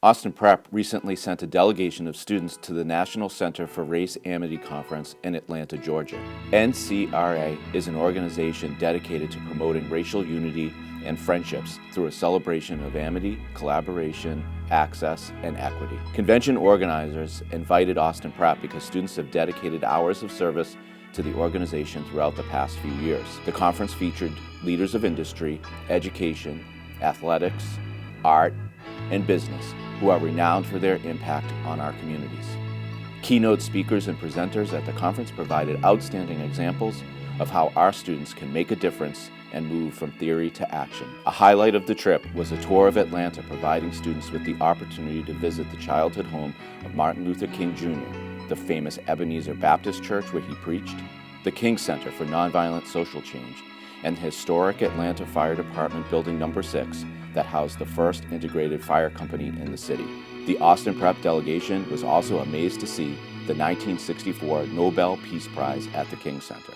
Austin Prep recently sent a delegation of students to the National Center for Race Amity Conference in Atlanta, Georgia. NCRA is an organization dedicated to promoting racial unity and friendships through a celebration of amity, collaboration, access, and equity. Convention organizers invited Austin Prep because students have dedicated hours of service to the organization throughout the past few years. The conference featured leaders of industry, education, athletics, art, and business who are renowned for their impact on our communities. Keynote speakers and presenters at the conference provided outstanding examples of how our students can make a difference and move from theory to action. A highlight of the trip was a tour of Atlanta, providing students with the opportunity to visit the childhood home of Martin Luther King Jr., the famous Ebenezer Baptist Church where he preached, the King Center for Nonviolent Social Change, and the historic Atlanta Fire Department Building No. 6 that housed the first integrated fire company in the city. The Austin Prep delegation was also amazed to see the 1964 Nobel Peace Prize at the King Center.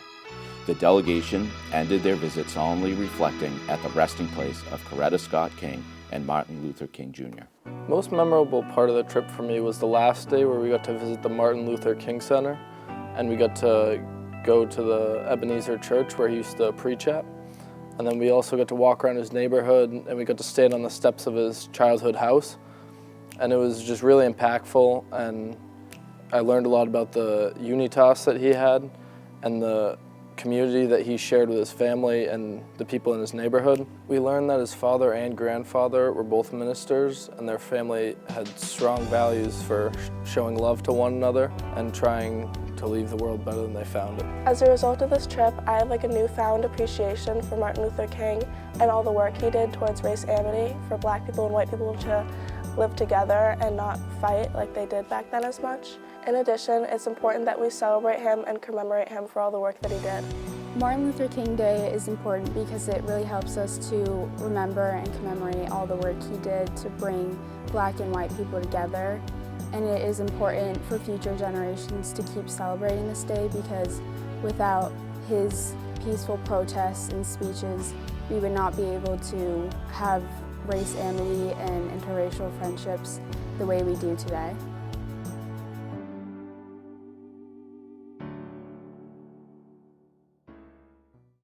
The delegation ended their visit solemnly reflecting at the resting place of Coretta Scott King and Martin Luther King Jr. Most memorable part of the trip for me was the last day where we got to visit the Martin Luther King Center, and we got to go to the Ebenezer Church where he used to preach at. And then we also got to walk around his neighborhood, and we got to stand on the steps of his childhood house. And it was just really impactful, and I learned a lot about the unitas that he had and the community that he shared with his family and the people in his neighborhood. We learned that his father and grandfather were both ministers, and their family had strong values for showing love to one another and trying to leave the world better than they found it. As a result of this trip, I have a newfound appreciation for Martin Luther King and all the work he did towards race amity, for black people and white people to live together and not fight like they did back then as much. In addition, it's important that we celebrate him and commemorate him for all the work that he did. Martin Luther King Day is important because it really helps us to remember and commemorate all the work he did to bring black and white people together. And it is important for future generations to keep celebrating this day because without his peaceful protests and speeches, we would not be able to have race amity and interracial friendships the way we do today.